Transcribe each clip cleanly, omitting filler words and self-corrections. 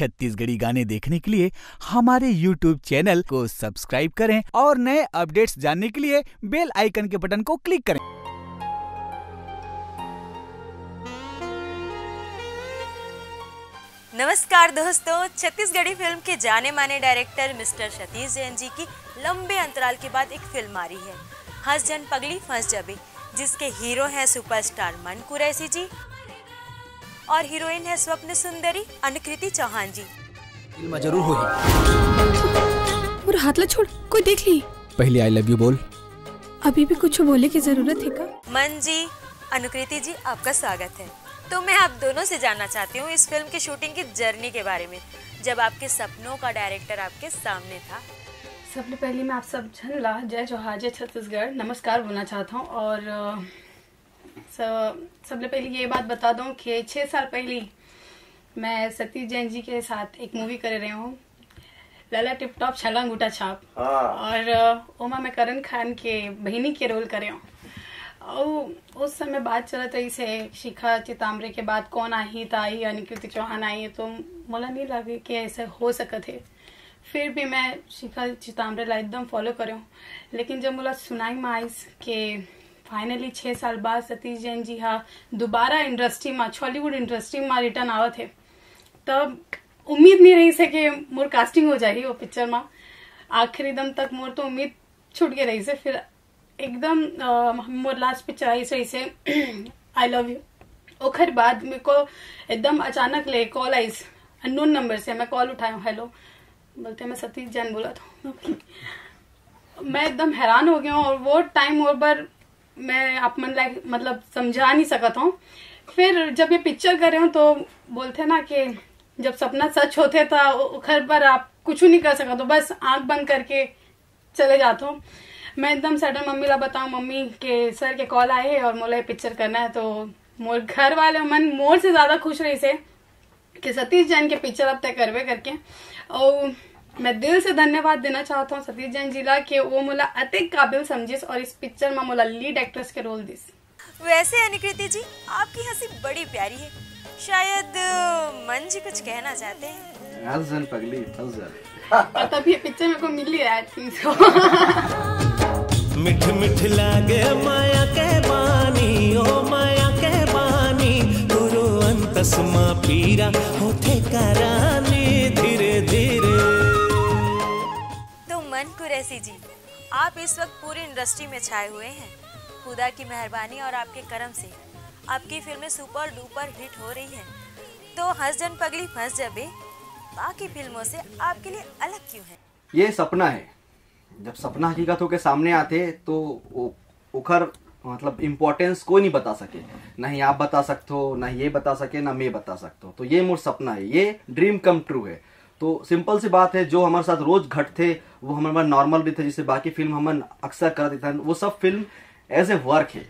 छत्तीसगढ़ी गाने देखने के लिए हमारे YouTube चैनल को सब्सक्राइब करें और नए अपडेट्स जानने के लिए बेल आइकन के बटन को क्लिक करें। नमस्कार दोस्तों, छत्तीसगढ़ी फिल्म के जाने माने डायरेक्टर मिस्टर सतीश जैन जी की लंबे अंतराल के बाद एक फिल्म आ रही है, हंस जन पगली फंस जबे, जिसके हीरो हैं सुपरस्टार मन कुरैशी जी और हीरोइन है स्वप्न सुंदरी अनुकृति चौहान जी। फिल्म जरूर होगी। और हाथ ला छोड़, कोई देख ली। पहले आई लव यू बोल। अभी भी कुछ बोले की जरूरत है का? मन जी, अनुकृति जी, आपका स्वागत है। तो मैं आप दोनों से जानना चाहती हूँ इस फिल्म की शूटिंग की जर्नी के बारे में, जब आपके सपनों का डायरेक्टर आपके सामने था। सबसे पहले मैं आप सब जन ला जय जोहार जय छत्तीसगढ़ नमस्कार बोलना चाहता हूँ। और सबसे पहले ये बात बता दूँ कि 6 साल पहले मैं सतीश जैन जी के साथ एक मूवी कर रही हूँ, लाला टिप टॉप छला अंगूठा छाप, और ओमा मैं करण खान के बहिनी के रोल करे हूँ। और उस समय बात चलत रही से शिखा चिताम्बरे के बाद कौन आई तो आई अनुकृति चौहान आई, तो मोला नहीं लगे कि ऐसे हो सकत है। फिर भी मैं शिखा चिताम्बरे ला एकदम फॉलो करे हूँ। लेकिन जब मोला सुनाई में आई कि फाइनली 6 साल बाद सतीश जैन जी हा दोबारा इंडस्ट्री में, हॉलीवुड इंडस्ट्री में रिटर्न आवत है, तब उम्मीद नहीं रही से कि मोर कास्टिंग हो जाएगी वो पिक्चर में। आखिरी दम तक मोर तो उम्मीद छूट के रही से। फिर एकदम मोर लास्ट पिक्चर आई सही से आई लव यू। ओखर बाद मेरे को एकदम अचानक ले कॉल आई अननोन नंबर से। मैं कॉल उठाया, हेलो बोलते मैं सतीश जैन बोला था। मैं एकदम हैरान हो गया हूँ। और वो टाइम और बार मैं आप मन लाइक मतलब समझा नहीं सकता हूँ। फिर जब ये पिक्चर कर रहे हो तो बोलते ना कि जब सपना सच होते था उखर पर आप कुछ नहीं कर सका, तो बस आंख बंद करके चले जाते हो। मैं एकदम सडन मम्मी ला बताऊं मम्मी के सर के कॉल आए और मोला पिक्चर करना है, तो मोर घर वाले मन मोर से ज्यादा खुश रही से कि सतीश जैन के पिक्चर अब तक करवे करके। और मैं दिल से धन्यवाद देना चाहता हूँ सतीश जैन जी ला कि वो मोला अतिक काबिल समझिस और इस पिक्चर में मोला लीड एक्ट्रेस के रोल दिस। वैसे अनुकृति जी, आपकी हंसी बड़ी प्यारी है, शायद मन जी कुछ कहना चाहते हैं। हंस जन पगली फंस जा। तब ये पिक्चर मेरे को मिल ही रहा है। मिठ मिठ लागे माया के बानी, ओ माया के बानी, गुरु अंतसमा पीरा होठे करानी धीरे धीरे। तो मन कुरैशी जी, आप इस वक्त पूरी इंडस्ट्री में छाए हुए हैं। खुदा की मेहरबानी और आपके करम से आपकी फिल्में सुपर डुपर हिट हो रही हैं। तो हंस जन पगली फंस जबे बाकी फिल्मों से आपके लिए अलग क्यों है? ये सपना है। जब सपना हकीकत होके सामने आते तो उखर मतलब इम्पोर्टेंस कोई नहीं बता सके, नहीं आप बता सकते हो, ना ये बता सके, ना मैं बता सकता हूँ। तो ये मोर सपना है, ये ड्रीम कम ट्रू है। तो सिंपल सी बात है, जो हमारे साथ रोज घटते वो हमारे नॉर्मल भी थे, जिससे बाकी फिल्म हम अक्सर कर देते हैं, वो सब फिल्म एज ए वर्क है।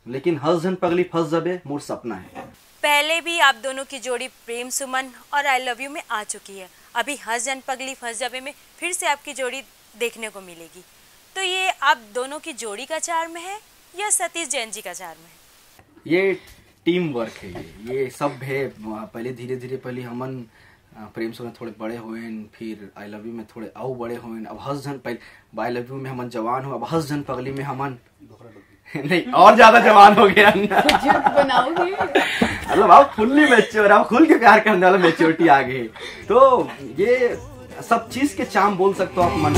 लेकिन हंस जन पगली फंस जबे मोर सपना है। पहले भी आप दोनों की जोड़ी प्रेम सुमन और आई लव यू में आ चुकी है। अभी हंस जन पगली फंस जबे में फिर से आपकी जोड़ी देखने को मिलेगी। तो ये आप दोनों की जोड़ी का चार्म है या सतीश जैन जी का चार्म है? ये टीम वर्क है, ये सब है। पहले धीरे धीरे पहले हमन प्रेम सुमन थोड़े बड़े हुए, फिर आई लव यू में थोड़े और बड़े हुए, अब हंस जन पहले आई लव यू में हमन जवान हो, अब हंस जन पगली में हमन नहीं और ज्यादा जवान हो गया। बनाओगे मतलब आप फुल्ली मैच्योर, आप खुल के प्यार करने वाला मैच्योरिटी आ गई। तो ये सब चीज के चाम बोल सकते हो आप मन।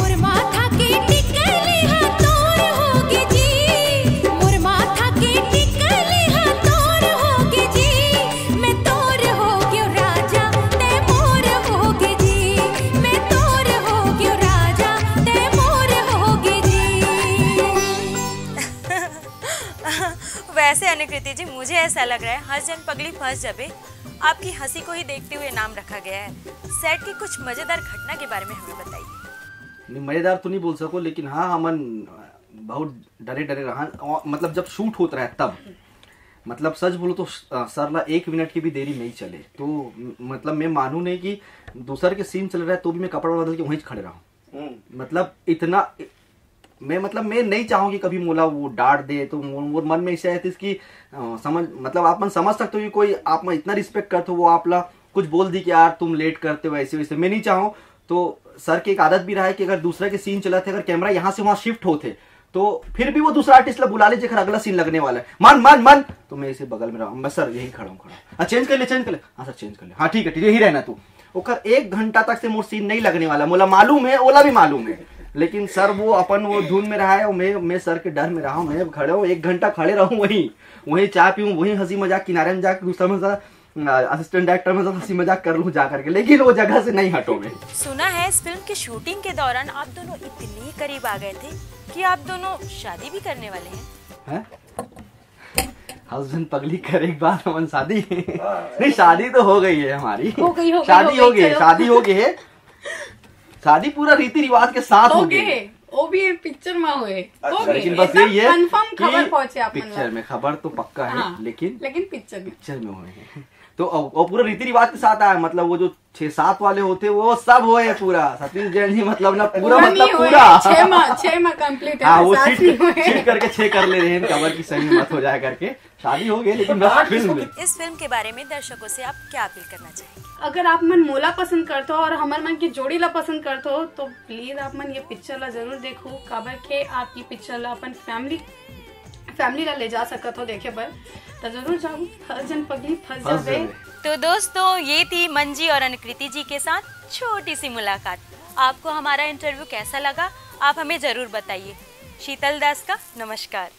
वैसे अनुकृति जी, मुझे ऐसा लग रहा है हंस जन पगली फंस जबे आपकी हंसी को ही देखते हुए नाम रखा गया है। सेट की कुछ मजेदार घटना के बारे में हमें बताइए। नहीं, मजेदार तो नहीं बोल सको, लेकिन हाँ हमन बहुत डरे डरे रहा। मतलब जब शूट होता रहा तब मतलब सच बोलो तो सर ला 1 मिनट की भी देरी नहीं चले। तो मतलब मैं मानू नहीं कि दूसर के सीन चल रहा है तो भी मैं कपड़ा बदल के वहीं खड़े रहा। मतलब इतना मैं नहीं चाहूंगी कभी मोला वो डांट दे। तो मोर मन में ऐसा है इसकी समझ मतलब आप मन समझ सकते हो कि कोई आप में इतना रिस्पेक्ट करते हो, वो आप ला कुछ बोल दी कि यार तुम लेट करते हो ऐसे वैसे, मैं नहीं चाहूँ। तो सर की एक आदत भी रहा है कि अगर दूसरे के सीन चलाते, अगर कैमरा यहाँ से वहां शिफ्ट होते तो फिर भी वो दूसरा आर्टिस्ट ला बुला लीजिए, अगला सीन लगने वाला है, मान मान मान, तो मैं इसे बगल में रहा, मैं सर यही खड़ा हूँ, चेंज कर ले, हाँ सर चेंज कर ले, हाँ ठीक है यही रहना तू। ओकर 1 घंटा तक से मोर सीन नहीं लगने वाला, मोला मालूम है, ओला भी मालूम है, लेकिन सर वो अपन वो धुन में रहा है, मैं सर के डर में रहा हूँ, मैं खड़े हूँ 1 घंटा खड़े रहूँ वहीं चाय पीऊँ, वहीं हंसी मजाक किनारे में जाकर दूसरा में असिस्टेंट डायरेक्टर में हंसी मजाक कर लूँ जा करके, लेकिन वो जगह से नहीं हटो मैं। सुना है इस फिल्म की शूटिंग के दौरान आप दोनों इतने करीब आ गए थे कि आप दोनों शादी भी करने वाले हैं। हस्बैंड पगली करे एक बार हमन शादी नहीं, शादी तो हो गई है हमारी, शादी हो गई है, शादी पूरा रीति रिवाज के साथ हो गई, वो भी पिक्चर में हुए, लेकिन बस यही है कंफर्म खबर पहुंचे आप पिक्चर में, खबर तो पक्का है, लेकिन पिक्चर में हुए हैं तो वो पूरा रीति रिवाज के साथ आया, मतलब वो जो 6-7 वाले होते वो सब हुए पूरा, सतीश जैन जी मतलब ना पूरा मतलब पूरा 6 माह कंप्लीट है, वो चीट करके 6 कर ले रहे हैं, खबर की सही मत हो जाए करके, शादी हो गई लेकिन बस फिल्म में। इस फिल्म के बारे में दर्शकों से आप क्या अपील करना चाहेंगे? अगर आप मन मोला पसंद करते हो और हमार मन की जोड़ी ला पसंद करते हो तो प्लीज आप मन ये पिक्चर ला जरूर देखो, काबर के आप ये पिक्चर ला अपन फैमिली ला ले जा सकते हो देखे पर, तो जरूर जाओ, हर जन पगली फंस जावे। तो दोस्तों ये थी मंजी और अनुकृति जी के साथ छोटी सी मुलाकात। आपको हमारा इंटरव्यू कैसा लगा आप हमें जरूर बताइए। शीतल दास का नमस्कार।